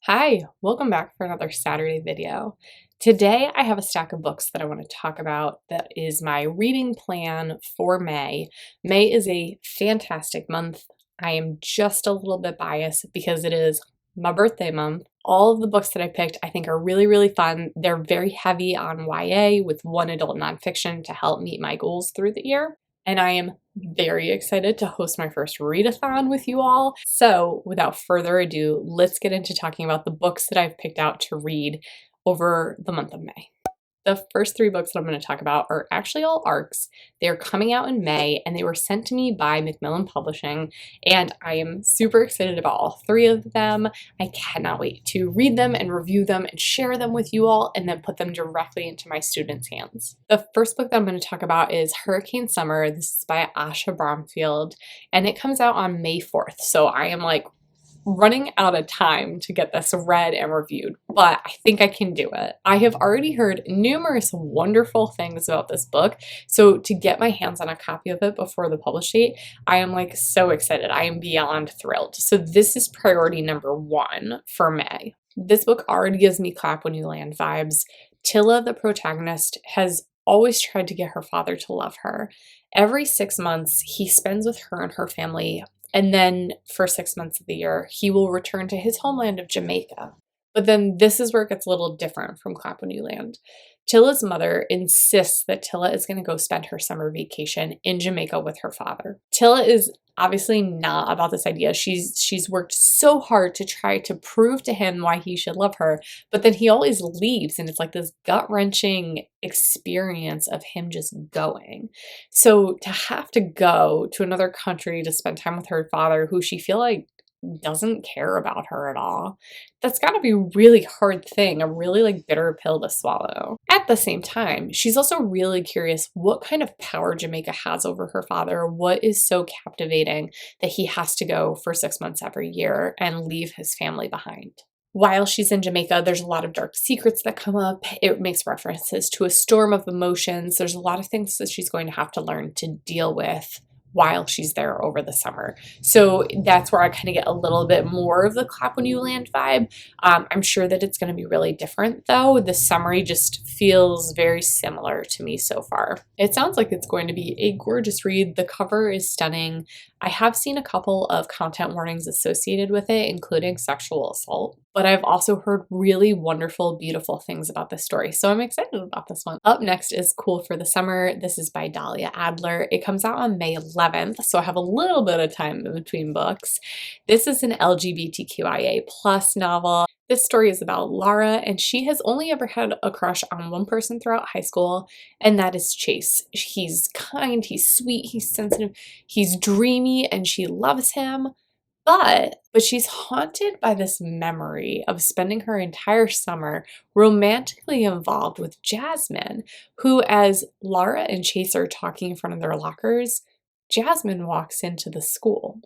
Hi, welcome back for another Saturday video. Today I have a stack of books that I want to talk about that is my reading plan for May. May is a fantastic month. I am just a little bit biased because it is my birthday month. All of the books that I picked I think are really fun. They're very heavy on YA with one adult nonfiction to help meet my goals through the year. And I am very excited to host my first readathon with you all. So without further ado, let's get into talking about the books that I've picked out to read over the month of May. The first three books that I'm going to talk about are actually all ARCs. They're coming out in May and they were sent to me by Macmillan Publishing, and I am super excited about all three of them. I cannot wait to read them and review them and share them with you all and then put them directly into my students' hands. The first book that I'm going to talk about is Hurricane Summer. This is by Asha Bromfield and it comes out on May 4th. So I am like running out of time to get this read and reviewed, but I think I can do it. I have already heard numerous wonderful things about this book, so to get my hands on a copy of it before the publish date, I am like so excited. I am beyond thrilled. So this is priority number one for May. This book already gives me clap when you land vibes. Tilla, the protagonist, has always tried to get her father to love her. Every 6 months, he spends with her and her family, and then for 6 months of the year, he will return to his homeland of Jamaica. But then this is where it gets a little different from Clap When You Land. Tilla's mother insists that Tilla is going to go spend her summer vacation in Jamaica with her father. Tilla is obviously not about this idea. She's worked so hard to try to prove to him why he should love her, but then he always leaves and it's like this gut-wrenching experience of him just going. So to have to go to another country to spend time with her father, who she feel like doesn't care about her at all, that's got to be a really hard thing, a really like bitter pill to swallow. At the same time, she's also really curious what kind of power Jamaica has over her father, what is so captivating that he has to go for 6 months every year and leave his family behind. While she's in Jamaica, there's a lot of dark secrets that come up. It makes references to a storm of emotions. There's a lot of things that she's going to have to learn to deal with while she's there over the summer. So that's where I kind of get a little bit more of the Clap When You Land vibe. I'm sure that it's going to be really different though. The summary just feels very similar to me so far. It sounds like it's going to be a gorgeous read. The cover is stunning. I have seen a couple of content warnings associated with it, including sexual assault, but I've also heard really wonderful, beautiful things about this story. So I'm excited about this one. Up next is Cool for the Summer. This is by Dahlia Adler. It comes out on May 11th, so I have a little bit of time in between books. This is an LGBTQIA+ novel. This story is about Lara, and she has only ever had a crush on one person throughout high school, and that is Chase. He's kind, he's sweet, he's sensitive, he's dreamy, and she loves him. But she's haunted by this memory of spending her entire summer romantically involved with Jasmine, who, as Lara and Chase are talking in front of their lockers, Jasmine walks into the school.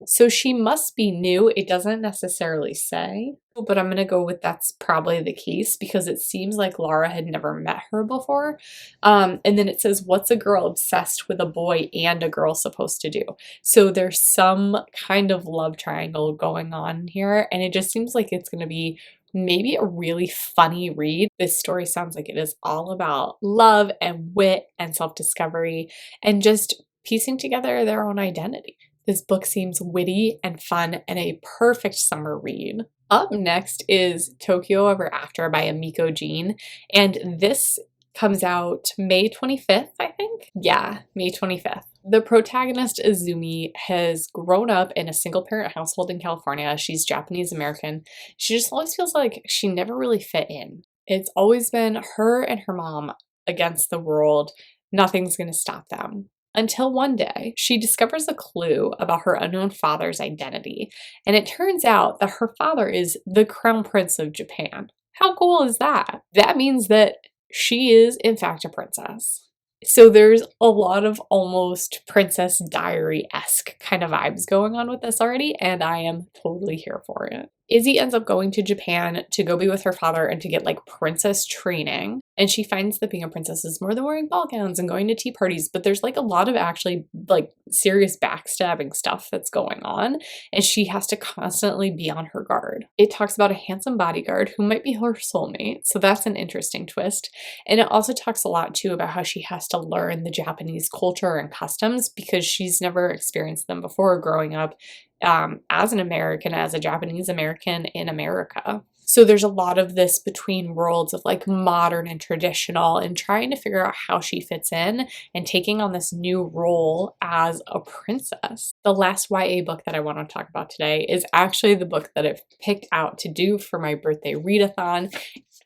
So she must be new. It doesn't necessarily say, but I'm going to go with that's probably the case because it seems like Lara had never met her before. And then it says, what's a girl obsessed with a boy and a girl supposed to do? So there's some kind of love triangle going on here. And it just seems like it's going to be maybe a really funny read. This story sounds like it is all about love and wit and self-discovery and just piecing together their own identity. This book seems witty and fun and a perfect summer read. Up next is Tokyo Ever After by Emiko Jean, and this comes out May 25th, I think? Yeah, May 25th. The protagonist, Izumi, has grown up in a single-parent household in California. She's Japanese American. She just always feels like she never really fit in. It's always been her and her mom against the world. Nothing's gonna stop them. Until one day, she discovers a clue about her unknown father's identity, and it turns out that her father is the Crown Prince of Japan. How cool is that? That means that she is, in fact, a princess. So there's a lot of almost Princess Diary-esque kind of vibes going on with this already, and I am totally here for it. Izzy ends up going to Japan to go be with her father and to get like princess training. And she finds that being a princess is more than wearing ball gowns and going to tea parties, but there's like a lot of actually like serious backstabbing stuff that's going on, and she has to constantly be on her guard. It talks about a handsome bodyguard who might be her soulmate, so that's an interesting twist. And it also talks a lot too about how she has to learn the Japanese culture and customs because she's never experienced them before growing up as an American, as a Japanese American in America. So there's a lot of this between worlds of like modern and traditional and trying to figure out how she fits in and taking on this new role as a princess. The last YA book that I want to talk about today is actually the book that I've picked out to do for my birthday readathon.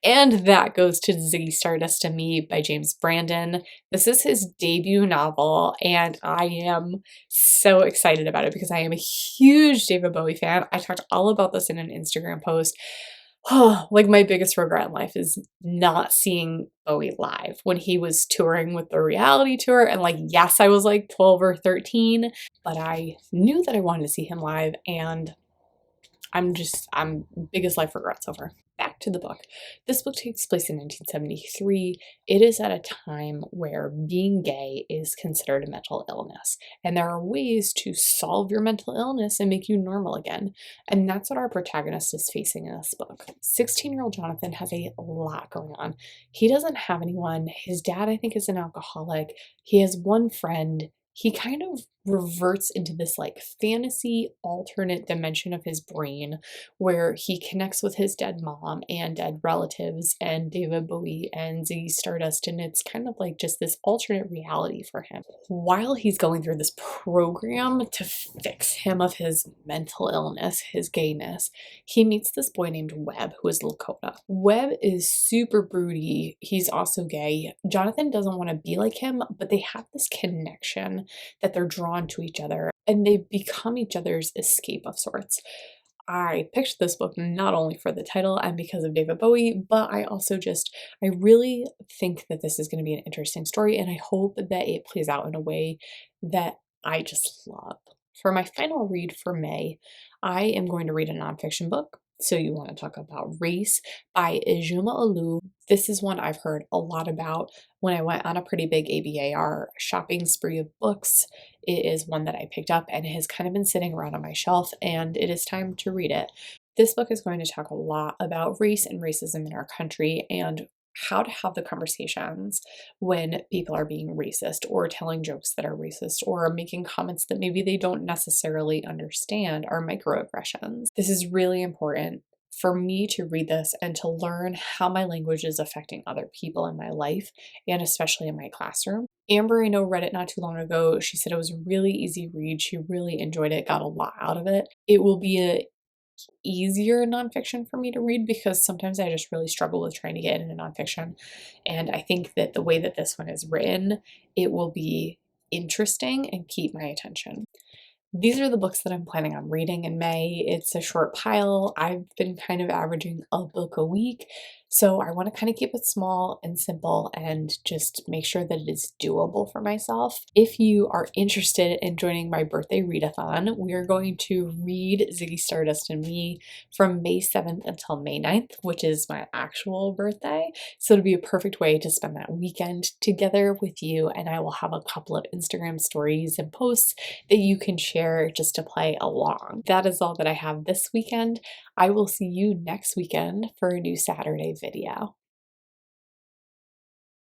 And that goes to Ziggy, Stardust and Me by James Brandon. This is his debut novel, and I am so excited about it because I am a huge David Bowie fan. I talked all about this in an Instagram post. Oh, like my biggest regret in life is not seeing Bowie live when he was touring with the reality tour. And like, yes, I was like 12 or 13, but I knew that I wanted to see him live, and I'm biggest life regrets over. Back to the book. This book takes place in 1973. It is at a time where being gay is considered a mental illness, and there are ways to solve your mental illness and make you normal again. And that's what our protagonist is facing in this book. 16-year-old Jonathan has a lot going on. He doesn't have anyone. His dad, I think, is an alcoholic. He has one friend. He kind of reverts into this like fantasy alternate dimension of his brain where he connects with his dead mom and dead relatives and David Bowie and Ziggy Stardust, and it's kind of like just this alternate reality for him. While he's going through this program to fix him of his mental illness, his gayness, he meets this boy named Webb who is Lakota. Webb is super broody. He's also gay. Jonathan doesn't want to be like him, but they have this connection that they're drawn to each other and they become each other's escape of sorts. I picked this book not only for the title and because of David Bowie, but I really think that this is going to be an interesting story, and I hope that it plays out in a way that I just love. For my final read for May, I am going to read a nonfiction book. So You Want to Talk About Race by Ijeoma Oluo. This is one I've heard a lot about when I went on a pretty big ABAR shopping spree of books. It is one that I picked up and it has kind of been sitting around on my shelf, and it is time to read it. This book is going to talk a lot about race and racism in our country and how to have the conversations when people are being racist or telling jokes that are racist or making comments that maybe they don't necessarily understand are microaggressions. This is really important for me to read this and to learn how my language is affecting other people in my life and especially in my classroom. Amber, I know, read it not too long ago. She said it was a really easy read. She really enjoyed it, got a lot out of it. It will be a easier nonfiction for me to read because sometimes I just really struggle with trying to get into nonfiction. And I think that the way that this one is written, it will be interesting and keep my attention. These are the books that I'm planning on reading in May. It's a short pile. I've been kind of averaging a book a week, so I want to kind of keep it small and simple and just make sure that it is doable for myself. If you are interested in joining my birthday readathon, we are going to read Ziggy, Stardust and Me from May 7th until May 9th, which is my actual birthday. So it'll be a perfect way to spend that weekend together with you, and I will have a couple of Instagram stories and posts that you can share just to play along. That is all that I have this weekend. I will see you next weekend for a new Saturday video.